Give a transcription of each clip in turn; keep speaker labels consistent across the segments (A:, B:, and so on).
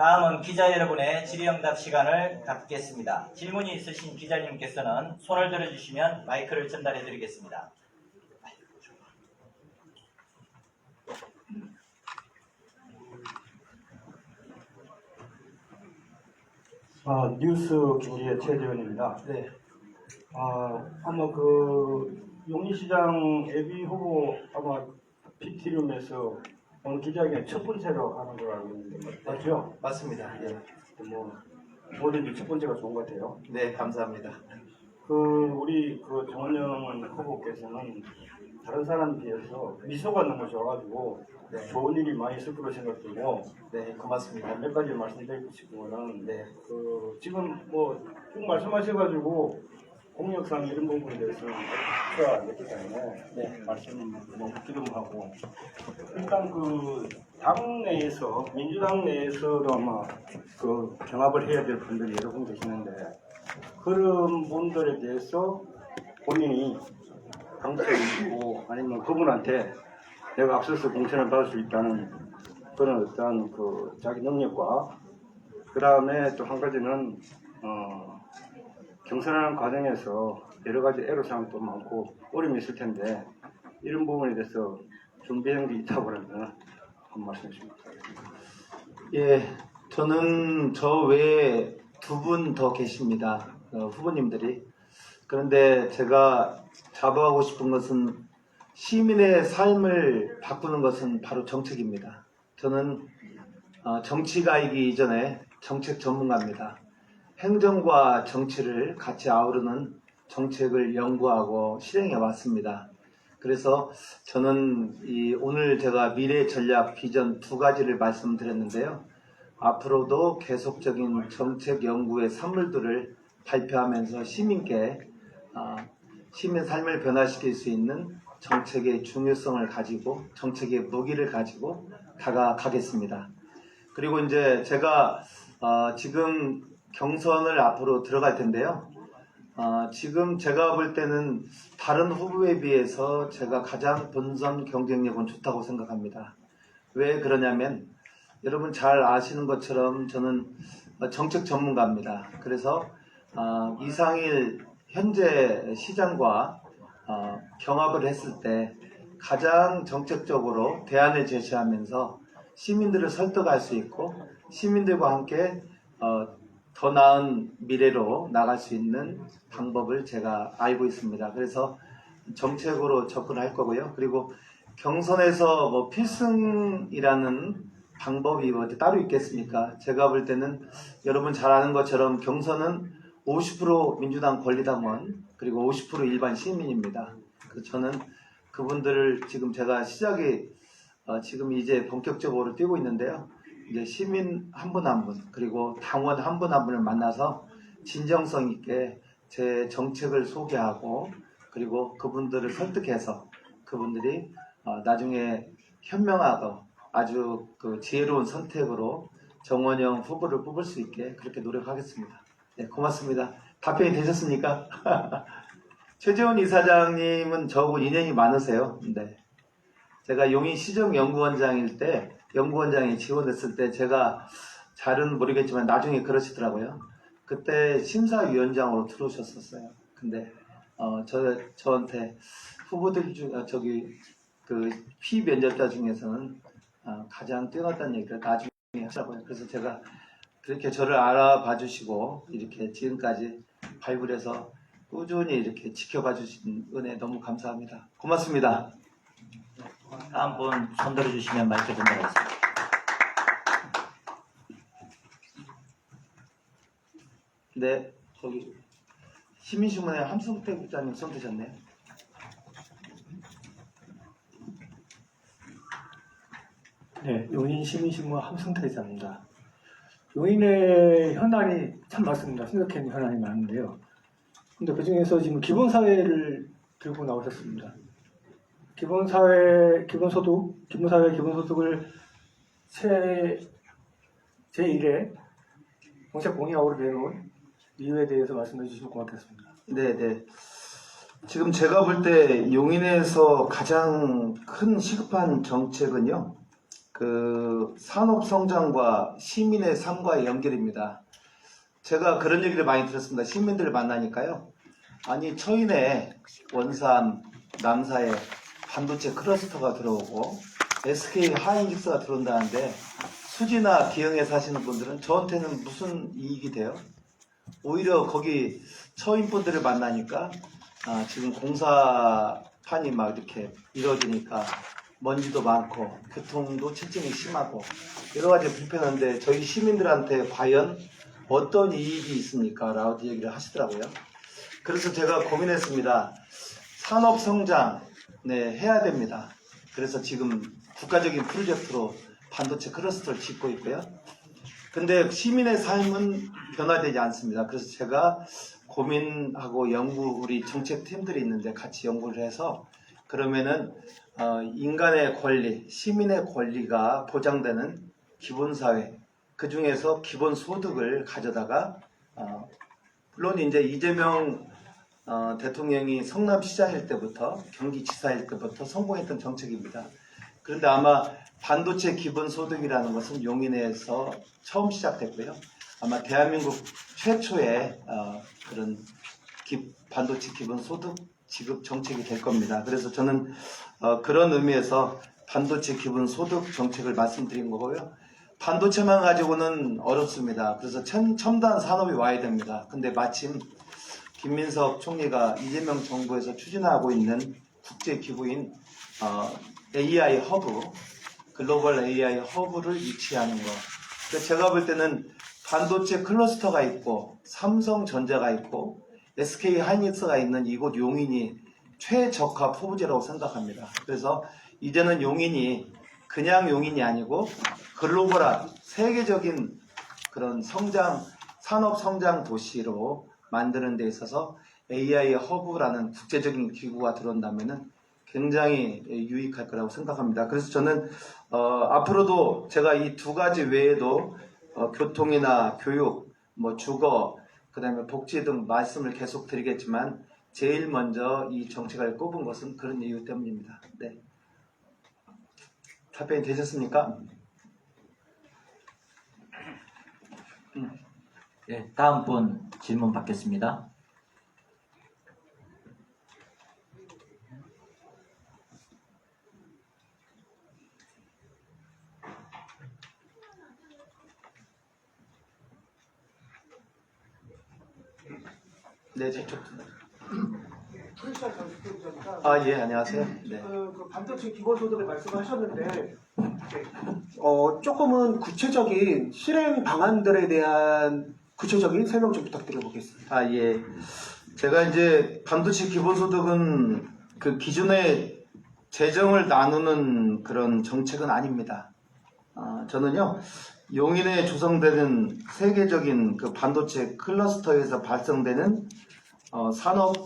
A: 다음은 기자 여러분의 질의응답 시간을 갖겠습니다. 질문이 있으신 기자님께서는 손을 들어주시면 마이크를 전달해 드리겠습니다.
B: 뉴스 김기의 최재원입니다.
A: 네.
B: 아마 용인시장 예비 후보 아마 PT룸에서 오늘 기자회견 첫 번째로 하는 걸 알고 있는데 맞죠?
A: 맞습니다. 예.
B: 뭐든지 첫 번째가 좋은 것 같아요.
A: 네, 감사합니다.
B: 우리 정원영 후보께서는 다른 사람 비해서 미소가 너무 좋아가지고
A: 네.
B: 좋은 일이 많이 있을 거로 생각되고
A: 네, 고맙습니다.
B: 몇 가지 말씀드리고 싶은 거는 지금 쭉 말씀하셔가지고 공약상 이런 부분에 대해서는 제가 안 됐기 때문에 말씀 좀 하고 일단 당내에서 민주당 내에서도 아마 경합을 해야 될 분들이 여러 분 계시는데 그런 분들에 대해서 본인이 당선이고 아니면 그분한테 내가 앞서서 공천을 받을 수 있다는 그런 어떤 자기 능력과 그 다음에 또 한 가지는 경선하는 과정에서 여러 가지 애로사항도 많고 어려움이 있을 텐데 이런 부분에 대해서 준비한 게 있다고 그러면 한 말씀 해주시면 감사하겠습니다.
C: 예, 저는 저 외에 두 분 더 계십니다. 후보님들이. 그런데 제가 자부하고 싶은 것은 시민의 삶을 바꾸는 것은 바로 정책입니다. 저는 정치가이기 이전에 정책 전문가입니다. 행정과 정치를 같이 아우르는 정책을 연구하고 실행해 왔습니다. 그래서 저는 오늘 제가 미래 전략 비전 두 가지를 말씀드렸는데요. 앞으로도 계속적인 정책 연구의 산물들을 발표하면서 시민께 시민 삶을 변화시킬 수 있는 정책의 중요성을 가지고 정책의 무기를 가지고 다가가겠습니다. 그리고 이제 제가 지금 경선을 앞으로 들어갈 텐데요. 지금 제가 볼 때는 다른 후보에 비해서 제가 가장 본선 경쟁력은 좋다고 생각합니다. 왜 그러냐면 여러분 잘 아시는 것처럼 저는 정책 전문가입니다. 그래서 이상일 현재 시장과 경합을 했을 때 가장 정책적으로 대안을 제시하면서 시민들을 설득할 수 있고 시민들과 함께 더 나은 미래로 나갈 수 있는 방법을 제가 알고 있습니다. 그래서 정책으로 접근할 거고요. 그리고 경선에서 필승이라는 방법이 따로 있겠습니까? 제가 볼 때는 여러분 잘 아는 것처럼 경선은 50% 민주당 권리당원 그리고 50% 일반 시민입니다. 그래서 저는 그분들을 지금 제가 지금 이제 본격적으로 뛰고 있는데요. 이제 시민 한 분 한 분 그리고 당원 한 분 한 분을 만나서 진정성 있게 제 정책을 소개하고 그리고 그분들을 설득해서 그분들이 나중에 현명하고 아주 지혜로운 선택으로 정원영 후보를 뽑을 수 있게 그렇게 노력하겠습니다. 네, 고맙습니다. 답변이 되셨습니까? 최재원 이사장님은 저하고 인연이 많으세요. 네. 제가 용인 시정연구원장일 때 연구원장이 지원했을 때 제가 잘은 모르겠지만 나중에 그러시더라고요. 그때 심사위원장으로 들어오셨었어요. 근데 저한테 후보들 중 피면접자 중에서는 가장 뛰어났다는 얘기를 나중에 하시더라고요. 그래서 제가 그렇게 저를 알아봐 주시고 이렇게 지금까지 발굴해서 꾸준히 이렇게 지켜봐 주신 은혜 너무 감사합니다. 고맙습니다.
A: 다음 분 손 들어주시면 마이크 전달하겠습니다.
C: 네, 시민신문의 함성태 국장님 손 드셨네요.
D: 네, 용인 시민신문 함성태 기자입니다. 용인의 현안이 참 많습니다. 심각한 현안이 많은데요. 근데 그 중에서 지금 기본사회를 들고 나오셨습니다. 기본사회 기본소득을 제1회 정책 공약으로 내놓은 이유에 대해서 말씀해 주시면 고맙겠습니다.
C: 네. 지금 제가 볼 때 용인에서 가장 큰 시급한 정책은요. 그 산업 성장과 시민의 삶과의 연결입니다. 제가 그런 얘기를 많이 들었습니다. 시민들을 만나니까요. 아니 처인에 원산, 남사에 반도체 클러스터가 들어오고 SK 하이닉스가 들어온다는데 수지나 기흥에 사시는 분들은 저한테는 무슨 이익이 돼요? 오히려 거기 처인 분들을 만나니까 지금 공사판이 막 이렇게 이루어지니까 먼지도 많고 교통도 체증이 심하고 여러 가지 불편한데 저희 시민들한테 과연 어떤 이익이 있습니까? 라고 얘기를 하시더라고요. 그래서 제가 고민했습니다. 산업 성장 해야 됩니다. 그래서 지금 국가적인 프로젝트로 반도체 클러스터를 짓고 있고요. 근데 시민의 삶은 변화되지 않습니다. 그래서 제가 고민하고 우리 정책팀들이 있는데 같이 연구를 해서 그러면은 인간의 권리, 시민의 권리가 보장되는 기본사회, 그 중에서 기본소득을 가져다가 물론 이제 이재명 대통령이 성남시장일 때부터 경기지사일 때부터 성공했던 정책입니다. 그런데 아마 반도체 기본소득이라는 것은 용인에서 처음 시작됐고요. 아마 대한민국 최초의 그런 반도체 기본소득 지급 정책이 될 겁니다. 그래서 저는 그런 의미에서 반도체 기본소득 정책을 말씀드린 거고요. 반도체만 가지고는 어렵습니다. 그래서 첨단 산업이 와야 됩니다. 근데 마침 김민석 총리가 이재명 정부에서 추진하고 있는 국제기구인 AI 허브, 글로벌 AI 허브를 유치하는 거. 그래서 제가 볼 때는 반도체 클러스터가 있고 삼성전자가 있고 SK 하이닉스가 있는 이곳 용인이 최적화 포부지라고 생각합니다. 그래서 이제는 용인이 그냥 용인이 아니고 글로벌한 세계적인 그런 산업 성장 도시로 만드는 데 있어서 AI 허브라는 국제적인 기구가 들어온다면은 굉장히 유익할 거라고 생각합니다. 그래서 저는 앞으로도 제가 이 두 가지 외에도 교통이나 교육, 주거, 그다음에 복지 등 말씀을 계속 드리겠지만 제일 먼저 이 정책을 꼽은 것은 그런 이유 때문입니다. 네. 답변이 되셨습니까?
A: 네, 다음 분 질문 받겠습니다.
C: 네, 저쪽.
E: 프레시아 전수기자입니다.
C: 예, 안녕하세요. 네.
E: 그 반도체 기본소득을 말씀하셨는데 조금은 구체적인 실행 방안들에 대한 구체적인 설명 좀 부탁드려보겠습니다.
C: 예. 제가 이제 반도체 기본소득은 그 기존의 재정을 나누는 그런 정책은 아닙니다. 저는요, 용인에 조성되는 세계적인 그 반도체 클러스터에서 발생되는 산업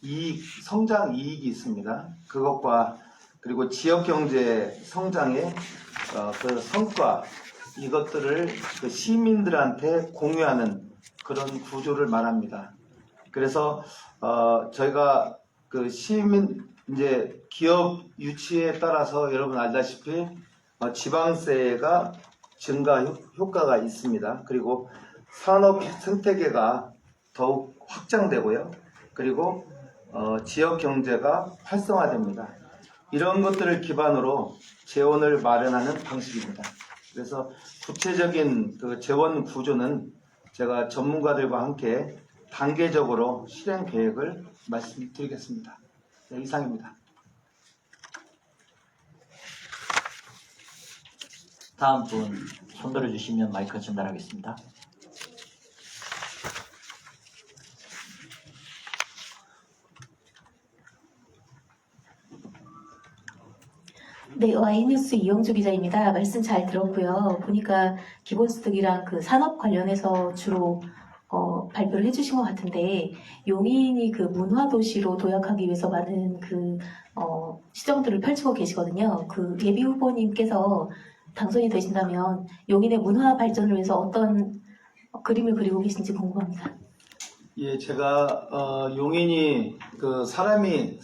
C: 이익, 성장 이익이 있습니다. 그것과 그리고 지역 경제 성장의 그 성과, 이것들을 그 시민들한테 공유하는 그런 구조를 말합니다. 그래서 저희가 그 이제 기업 유치에 따라서 여러분 알다시피 지방세가 증가 효과가 있습니다. 그리고 산업 생태계가 더욱 확장되고요. 그리고 지역 경제가 활성화됩니다. 이런 것들을 기반으로 재원을 마련하는 방식입니다. 그래서 구체적인 그 재원 구조는 제가 전문가들과 함께 단계적으로 실행 계획을 말씀드리겠습니다. 네, 이상입니다.
A: 다음 분 손 들어주시면 마이크 전달하겠습니다.
F: 네, 와이뉴스 이영주 기자입니다. 말씀 잘 들었고요. 보니까 기본소득이랑 그 산업 관련해서 주로 발표를 해주신 것 같은데 용인이 그 문화도시로 도약하기 위해서 많은 그 시정들을 펼치고 계시거든요. 그 예비 후보님께서 당선이 되신다면 용인의 문화 발전을 위해서 어떤 그림을 그리고 계신지 궁금합니다.
C: 예, 제가 용인이 그 삶이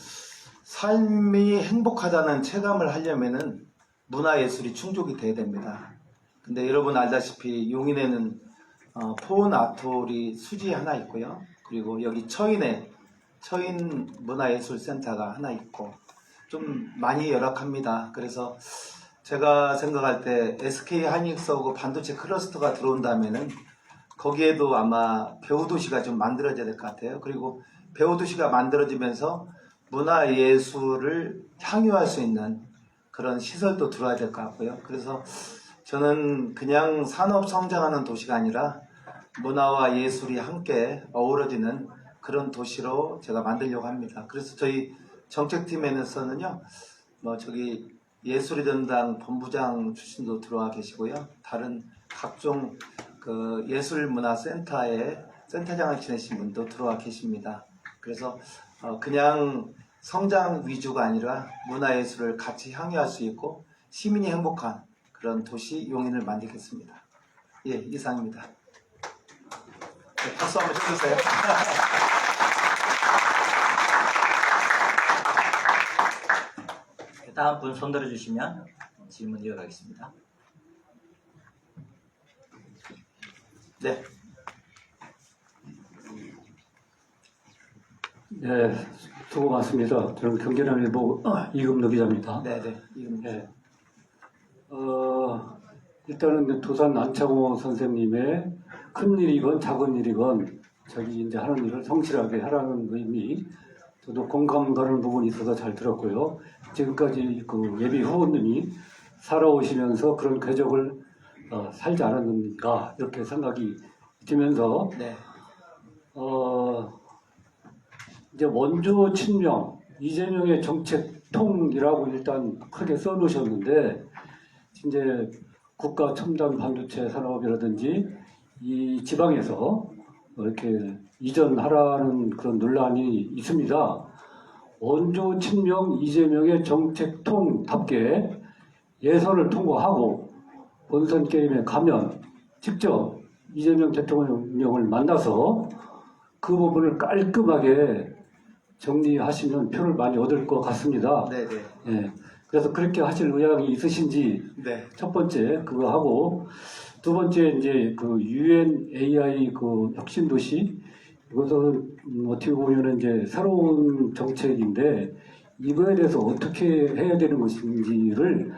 C: 행복하다는 체감을 하려면은 문화예술이 충족이 돼야 됩니다. 근데 여러분 알다시피 용인에는 포은 아트홀이 수지 하나 있고요. 그리고 여기 처인 문화예술센터가 하나 있고 좀 많이 열악합니다. 그래서 제가 생각할 때 SK 하이닉스하고 반도체 클러스터가 들어온다면은 거기에도 아마 배우도시가 좀 만들어져야 될 것 같아요. 그리고 배우도시가 만들어지면서 문화예술을 향유할 수 있는 그런 시설도 들어야 될 것 같고요. 그래서 저는 그냥 산업 성장하는 도시가 아니라 문화와 예술이 함께 어우러지는 그런 도시로 제가 만들려고 합니다. 그래서 저희 정책팀에서는요, 저기 예술의 전당 본부장 출신도 들어와 계시고요. 다른 각종 그 예술문화센터의 센터장을 지내신 분도 들어와 계십니다. 그래서 그냥 성장 위주가 아니라 문화예술을 같이 향유할 수 있고 시민이 행복한 그런 도시 용인을 만들겠습니다. 예, 이상입니다. 네, 박수 한번 쳐주세요.
A: 다음 분 손 들어주시면 질문 이어가겠습니다.
C: 네,
G: 네, 수고 많습니다. 저는 경제남일보 이금노 기자입니다.
C: 네, 네.
G: 네. 일단은 도산 안창호 선생님의 큰 일이건 작은 일이건 자기 이제 하는 일을 성실하게 하라는 의미, 저도 공감 가는 부분이 있어서 잘 들었고요. 지금까지 그 예비 후보님이 살아오시면서 그런 궤적을 살지 않았는가 이렇게 생각이 들면서
C: 네.
G: 이제 원조 친명, 이재명의 정책통이라고 일단 크게 써놓으셨는데, 이제 국가 첨단 반도체 산업이라든지 이 지방에서 이렇게 이전하라는 그런 논란이 있습니다. 원조 친명 이재명의 정책통답게 예선을 통과하고 본선 게임에 가면 직접 이재명 대통령을 만나서 그 부분을 깔끔하게 정리하시면 표를 많이 얻을 것 같습니다.
C: 네, 네.
G: 예. 그래서 그렇게 하실 의향이 있으신지
C: 네.
G: 첫 번째 그거 하고 두 번째 이제 그 UN AI 그 혁신 도시 이것은 어떻게 보면은 이제 새로운 정책인데 이거에 대해서 어떻게 해야 되는 것인지를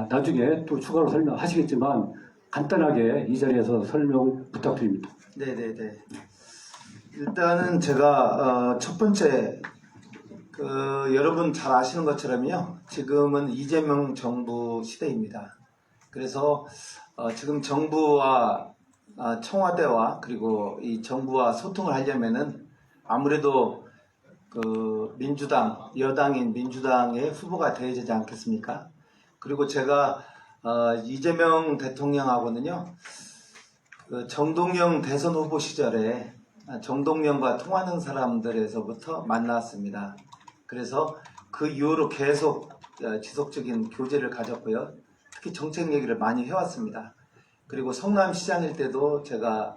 G: 나중에 또 추가로 설명하시겠지만 간단하게 이 자리에서 설명 부탁드립니다.
C: 네, 네, 네. 일단은 제가 첫 번째 여러분 잘 아시는 것처럼요. 지금은 이재명 정부 시대입니다. 그래서 지금 정부와 청와대와 그리고 이 정부와 소통을 하려면은 아무래도 그 민주당 여당인 민주당의 후보가 되어야 되지 않겠습니까? 그리고 제가 이재명 대통령하고는요. 그 정동영 대선 후보 시절에 정동영과 통하는 사람들에서부터 만났습니다. 그래서 그 이후로 계속 지속적인 교제를 가졌고요. 특히 정책 얘기를 많이 해왔습니다. 그리고 성남시장일 때도 제가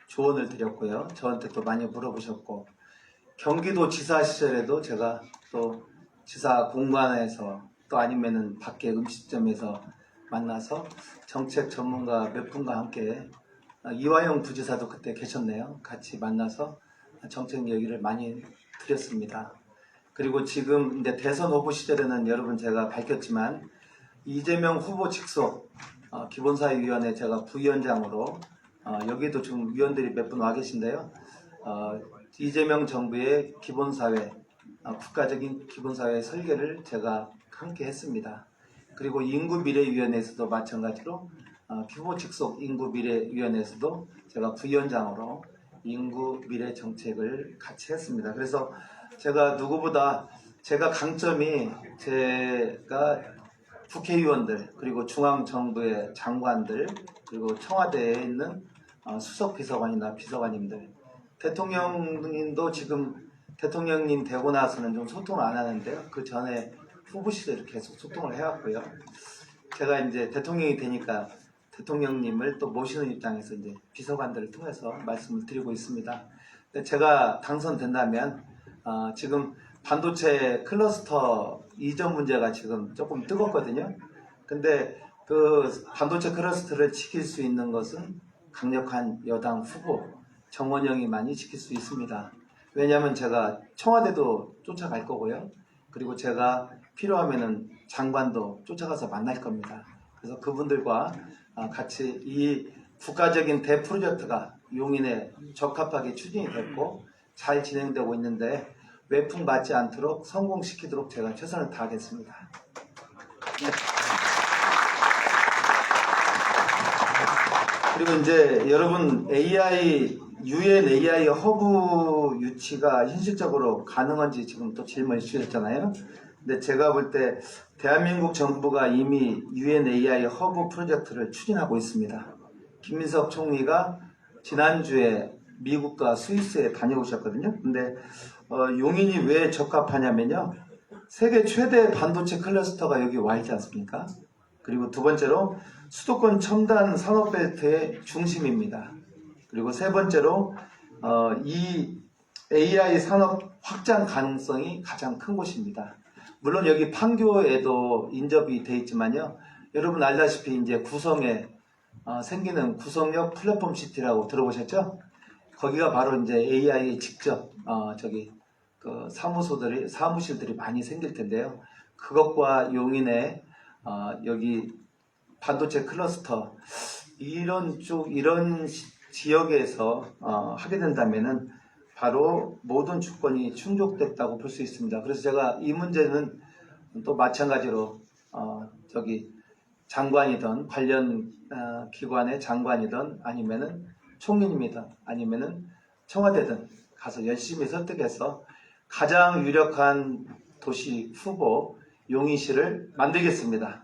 C: 조언을 드렸고요. 저한테 또 많이 물어보셨고 경기도 지사 시절에도 제가 또 지사 공간에서 또 아니면은 밖에 음식점에서 만나서 정책 전문가 몇 분과 함께 이화영 부지사도 그때 계셨네요. 같이 만나서 정책 얘기를 많이 드렸습니다. 그리고 지금 이제 대선 후보 시절에는 여러분 제가 밝혔지만 이재명 후보 직속 기본사회위원회 제가 부위원장으로 여기도 지금 위원들이 몇 분 와 계신데요. 이재명 정부의 기본사회 국가적인 기본사회 설계를 제가 함께 했습니다. 그리고 인구미래위원회에서도 마찬가지로 후보 직속 인구미래위원회에서도 제가 부위원장으로 인구미래 정책을 같이 했습니다. 그래서 제가 누구보다 제가 강점이 제가 국회의원들 그리고 중앙정부의 장관들 그리고 청와대에 있는 수석 비서관이나 비서관님들 대통령님도 지금 대통령님 되고 나서는 좀 소통을 안 하는데요. 그 전에 후보 시절에 계속 소통을 해왔고요. 제가 이제 대통령이 되니까 대통령님을 또 모시는 입장에서 이제 비서관들을 통해서 말씀을 드리고 있습니다. 근데 제가 당선된다면 지금 반도체 클러스터 이전 문제가 지금 조금 뜨겁거든요. 근데 그 반도체 클러스터를 지킬 수 있는 것은 강력한 여당 후보 정원영이만이 지킬 수 있습니다. 왜냐하면 제가 청와대도 쫓아갈 거고요. 그리고 제가 필요하면은 장관도 쫓아가서 만날 겁니다. 그래서 그분들과 같이 이 국가적인 대프로젝트가 용인에 적합하게 추진이 됐고 잘 진행되고 있는데 외풍 맞지 않도록 성공시키도록 제가 최선을 다하겠습니다. 그리고 이제 여러분 UN AI 허브 유치가 현실적으로 가능한지 지금 또 질문을 주셨잖아요. 근데 제가 볼 때 대한민국 정부가 이미 UN AI 허브 프로젝트를 추진하고 있습니다. 김민석 총리가 지난주에 미국과 스위스에 다녀오셨거든요. 근데 용인이 왜 적합하냐면요. 세계 최대 반도체 클러스터가 여기 와 있지 않습니까? 그리고 두 번째로 수도권 첨단 산업벨트의 중심입니다. 그리고 세 번째로 이 AI 산업 확장 가능성이 가장 큰 곳입니다. 물론 여기 판교에도 인접이 돼 있지만요. 여러분 알다시피 이제 구성에 생기는 구성역 플랫폼 시티라고 들어보셨죠? 거기가 바로 이제 AI 직접 그 사무실들이 많이 생길 텐데요. 그것과 용인의 여기 반도체 클러스터 이런 지역에서 하게 된다면은 바로 모든 주권이 충족됐다고 볼 수 있습니다. 그래서 제가 이 문제는 또 마찬가지로 장관이든 관련 기관의 장관이든 아니면은 총리님이든 아니면은 청와대든 가서 열심히 설득해서 가장 유력한 도시 후보 용인시를 만들겠습니다.